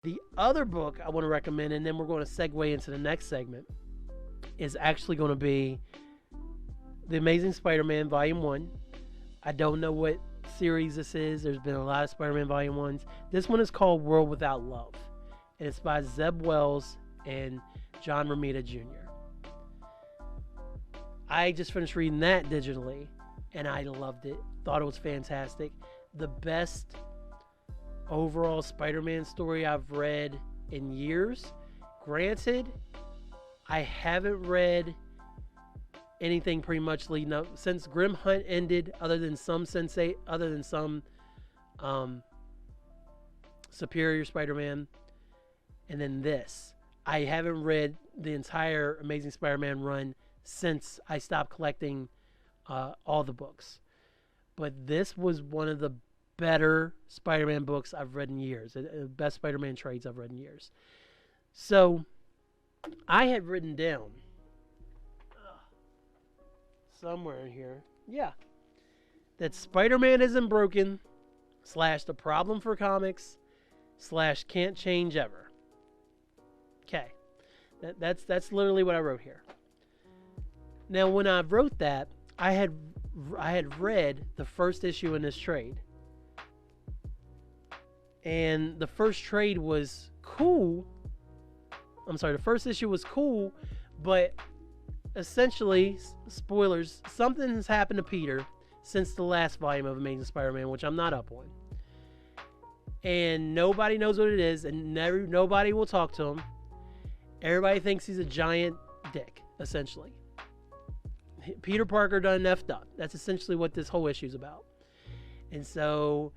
The other book I want to recommend, and then we're going to segue into the next segment, is actually going to be The Amazing Spider-Man Volume 1. I don't know what series this is. There's been a lot of Spider-Man Volume 1s. This one is called World Without Love. And it's by Zeb Wells and John Romita Jr. I just finished reading that digitally, and I loved it. Thought it was fantastic. The best overall Spider-Man story I've read in years. Granted, I haven't read anything pretty much leading up since Grim Hunt ended, other than some Superior Spider-Man, and then this. I haven't read the entire Amazing Spider-Man run since I stopped collecting all the books. But this was one of the better Spider-Man books I've read in years. The best Spider-Man trades I've read in years. So I had written down somewhere in here, that Spider-Man isn't broken / the problem for comics / can't change ever. Okay, that's literally what I wrote here. Now, when I wrote that, I had read the first issue in this trade, and the first trade was cool. I'm sorry, the first issue was cool, but essentially, spoilers, something has happened to Peter since the last volume of Amazing Spider-Man, which I'm not up on. And nobody knows what it is, and nobody will talk to him. Everybody thinks he's a giant dick, essentially. Peter Parker done effed up. That's essentially what this whole issue is about. And so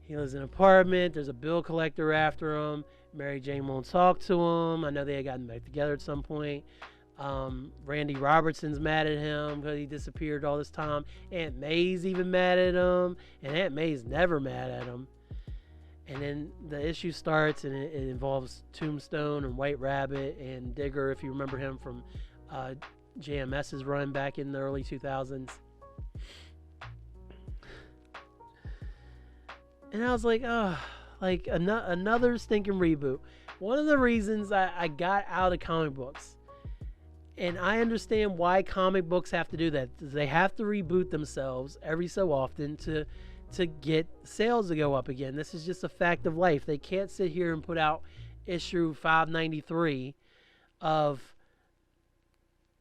he lives in an apartment. There's a bill collector after him. Mary Jane won't talk to him. I know they had gotten back together at some point. Randy Robertson's mad at him because he disappeared all this time. Aunt May's even mad at him. And Aunt May's never mad at him. And then the issue starts, and it involves Tombstone and White Rabbit and Digger, if you remember him from JMS's run back in the early 2000s. And I was like, oh, like another stinking reboot. One of the reasons I got out of comic books, and I understand why comic books have to do that, is they have to reboot themselves every so often to get sales to go up again. This is just a fact of life. They can't sit here and put out issue 593 of,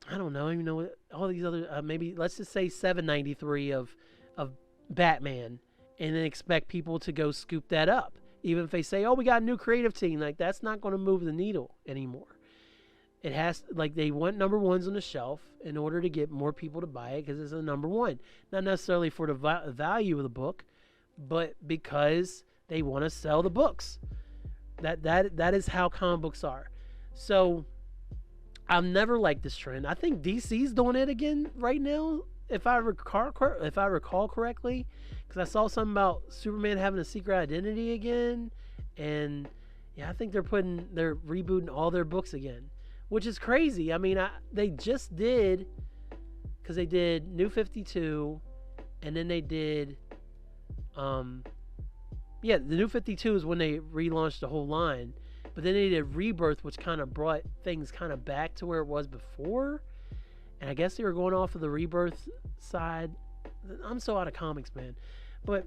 I don't know, even know what all these other, maybe let's just say 793 of Batman, and then expect people to go scoop that up. Even if they say, oh, we got a new creative team, like that's not going to move the needle anymore. It has, like, they want number ones on the shelf in order to get more people to buy it because it's a number one. Not necessarily for the value of the book, but because they want to sell the books. That is how comic books are. So I've never liked this trend. I think DC's doing it again right now, if I recall correctly, because I saw something about Superman having a secret identity again, and yeah, I think they're rebooting all their books again, which is crazy. I mean, they just did, because they did New 52, and then they did, the New 52 is when they relaunched the whole line, but then they did Rebirth, which kind of brought things kind of back to where it was before, and I guess they were going off of the Rebirth side. I'm so out of comics, man. But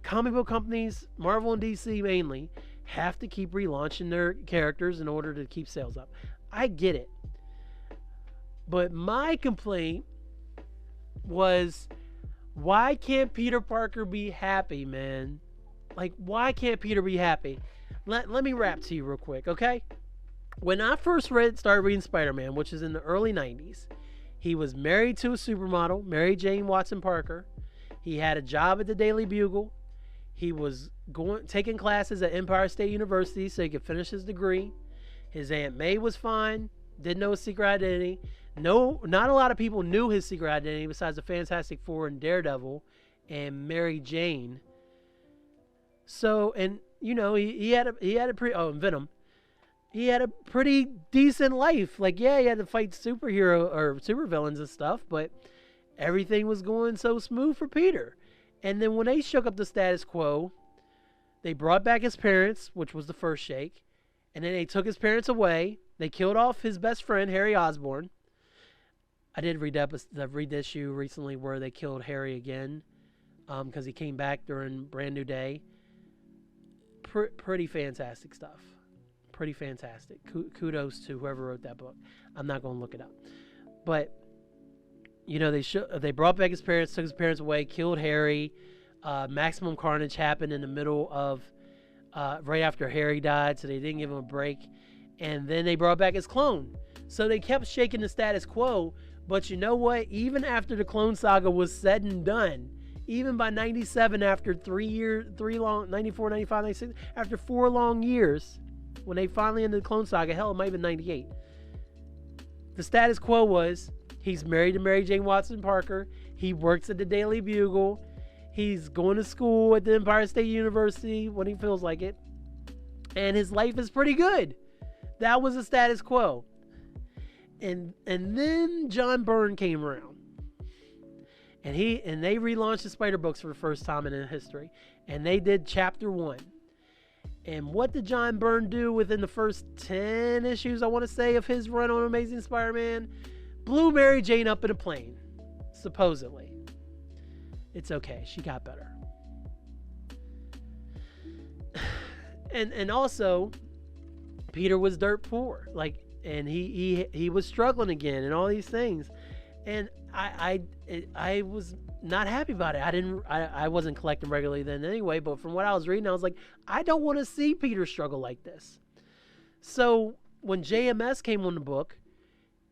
comic book companies, Marvel and DC mainly, have to keep relaunching their characters in order to keep sales up. I get it. But my complaint was, why can't Peter Parker be happy, man? Like, why can't Peter be happy? Let me rap to you real quick, okay? When I first started reading Spider-Man, which is in the early 90s, he was married to a supermodel, Mary Jane Watson Parker. He had a job at the Daily Bugle. He was taking classes at Empire State University so he could finish his degree. His Aunt May was fine, didn't know his secret identity. No, not a lot of people knew his secret identity besides the Fantastic Four and Daredevil and Mary Jane. So, and you know, he had a pretty, and Venom. He had a pretty decent life. Like, yeah, he had to fight superhero or supervillains and stuff, but everything was going so smooth for Peter. And then when they shook up the status quo, they brought back his parents, which was the first shake, And then they took his parents away. They killed off his best friend, Harry Osborn. I did read the issue recently where they killed Harry again because he came back during Brand New Day. Pretty fantastic stuff. Pretty fantastic. Kudos to whoever wrote that book. I'm not going to look it up. But, you know, they brought back his parents, took his parents away, killed Harry. Maximum carnage happened in the middle of, right after Harry died, so they didn't give him a break. And then they brought back his clone. So they kept shaking the status quo. But you know what? Even after the Clone Saga was said and done, even by 97, after 94, 95, 96, after 4 long years, when they finally ended the Clone Saga, hell, it might have been 98. The status quo was, he's married to Mary Jane Watson Parker. He works at the Daily Bugle. He's going to school at the Empire State University when he feels like it. And his life is pretty good. That was the status quo. And then John Byrne came around. And they relaunched the Spider books for the first time in history. And they did chapter 1. And what did John Byrne do within the first 10 issues, I want to say, of his run on Amazing Spider-Man? Blew Mary Jane up in a plane. Supposedly. It's okay. She got better. And also, Peter was dirt poor. And he was struggling again and all these things. And I was not happy about it. I wasn't collecting regularly then anyway, but from what I was reading, I was like, I don't want to see Peter struggle like this. So when JMS came on the book,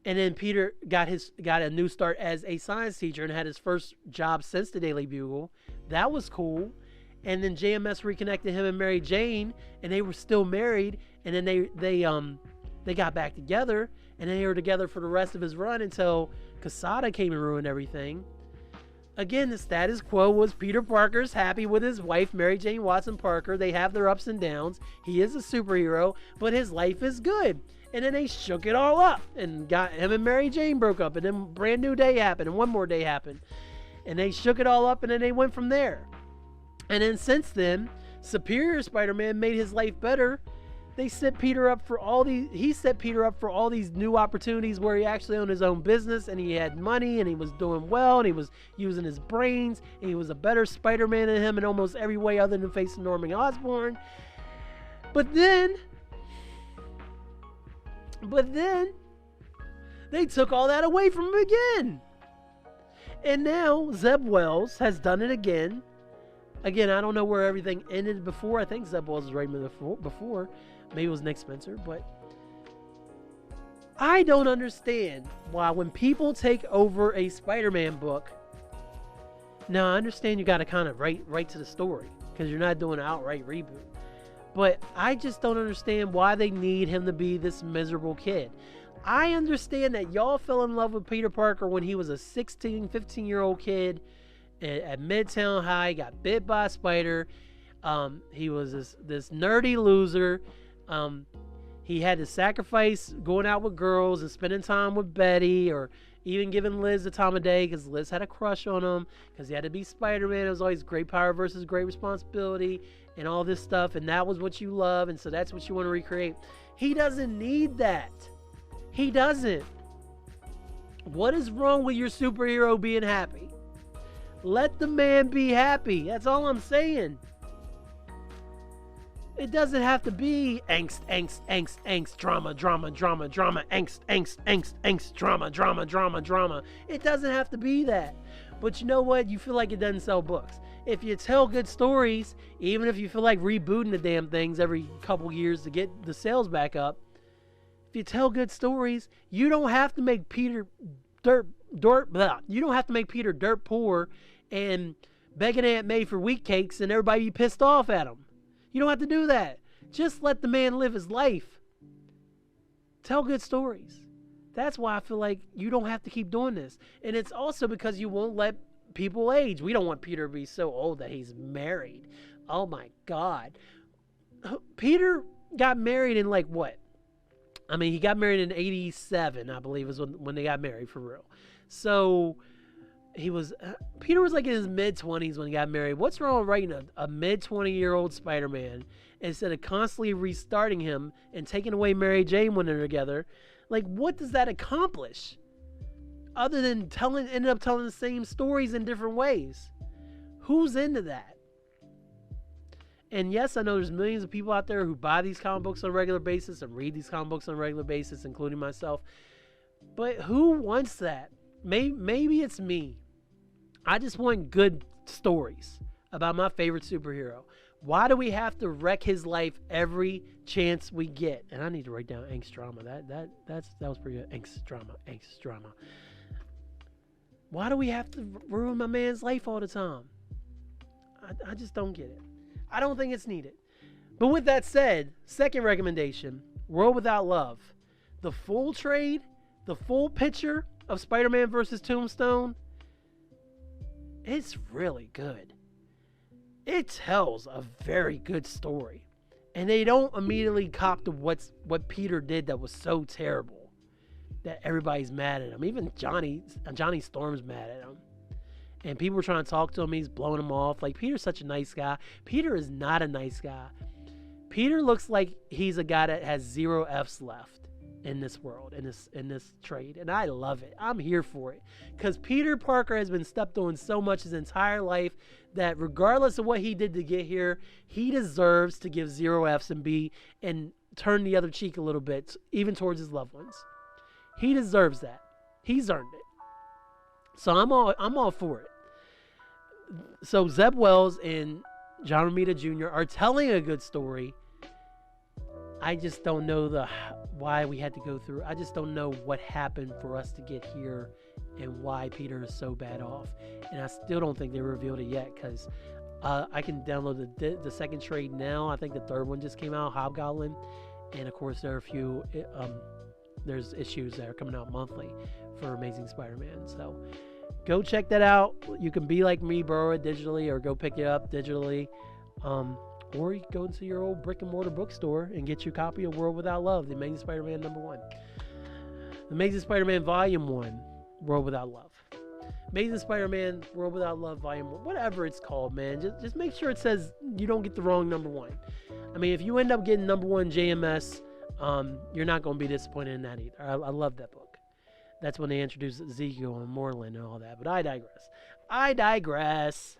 and then Peter got a new start as a science teacher and had his first job since the Daily Bugle, that was cool. And then JMS reconnected him and Mary Jane, and they were still married, and then they got back together, and then they were together for the rest of his run until Quesada came and ruined everything. Again, the status quo was Peter Parker's happy with his wife, Mary Jane Watson Parker. They have their ups and downs. He is a superhero, but his life is good. And then they shook it all up and got him and Mary Jane broke up, and then Brand New Day happened, and one more day happened. And they shook it all up, and then they went from there. And then since then, Superior Spider-Man made his life better. He set Peter up for all these new opportunities where he actually owned his own business, and he had money, and he was doing well, and he was using his brains, and he was a better Spider-Man than him in almost every way other than facing Norman Osborn. But then they took all that away from him again. And now Zeb Wells has done it again. Again, I don't know where everything ended before. I think Zeb Wells was right before. Maybe it was Nick Spencer, but I don't understand why when people take over a Spider-Man book. Now, I understand you got to kind of right to the story because you're not doing an outright reboot. But I just don't understand why they need him to be this miserable kid. I understand that y'all fell in love with Peter Parker when he was a 16, 15-year-old kid at Midtown High, got bit by a spider. He was this nerdy loser. He had to sacrifice going out with girls and spending time with Betty, or even giving Liz the time of day because Liz had a crush on him because he had to be Spider-Man. It was always great power versus great responsibility and all this stuff, and that was what you love, and so that's what you want to recreate. He doesn't need that. He doesn't. What is wrong with your superhero being happy? Let the man be happy. That's all I'm saying. It doesn't have to be angst, angst, angst, angst, drama, drama, drama, drama, angst, angst, angst, angst, drama, drama, drama, drama. It doesn't have to be that. But you know what? You feel like it doesn't sell books. If you tell good stories, even if you feel like rebooting the damn things every couple years to get the sales back up, if you tell good stories, you don't have to make Peter dirt poor and begging Aunt May for wheat cakes and everybody be pissed off at him. You don't have to do that. Just let the man live his life. Tell good stories. That's why I feel like you don't have to keep doing this. And it's also because you won't let people age. We don't want Peter to be so old that he's married. Oh my God. Peter got married in like what? I mean, he got married in 87, I believe, is when they got married for real. So Peter was like in his mid-20s when he got married. What's wrong with writing a mid-20-year-old Spider-Man instead of constantly restarting him and taking away Mary Jane when they're together? Like, what does that accomplish? Other than ended up telling the same stories in different ways. Who's into that? And yes, I know there's millions of people out there who buy these comic books on a regular basis and read these comic books on a regular basis, including myself. But who wants that? Maybe it's me. I just want good stories about my favorite superhero. Why do we have to wreck his life every chance we get? And I need to write down angst drama. That was pretty good. Angst drama. Why do we have to ruin my man's life all the time? I just don't get it. I don't think it's needed. But with that said, second recommendation, World Without Love. The full trade, the full picture of Spider-Man versus Tombstone, it's really good. It tells a very good story. And they don't immediately cop to what Peter did that was so terrible that everybody's mad at him. Even Johnny Storm's mad at him. And people were trying to talk to him. He's blowing him off. Like, Peter's such a nice guy. Peter is not a nice guy. Peter looks like he's a guy that has 0 F's left in this world, in this trade. And I love it. I'm here for it. Because Peter Parker has been stepped on so much his entire life that regardless of what he did to get here, he deserves to give 0 F's and turn the other cheek a little bit, even towards his loved ones. He deserves that. He's earned it. So I'm all for it. So Zeb Wells and John Romita Jr. are telling a good story. I just don't know why we had to go through. I just don't know what happened for us to get here and why Peter is so bad off. And I still don't think they revealed it yet, because I can download the second trade now. I think the third one just came out, Hobgoblin. And of course there are a few there's issues that are coming out monthly for Amazing Spider-Man. So go check that out. You can be like me, borrow it digitally, or go pick it up digitally. Or you can go into your old brick and mortar bookstore and get your copy of World Without Love, The Amazing Spider-Man #1. The Amazing Spider-Man Volume 1, World Without Love. Amazing Spider-Man World Without Love Volume 1, whatever it's called, man. Just make sure it says you don't get the wrong #1. I mean, if you end up getting #1 JMS, you're not going to be disappointed in that either. I love that book. That's when they introduced Ezekiel and Moreland and all that. But I digress.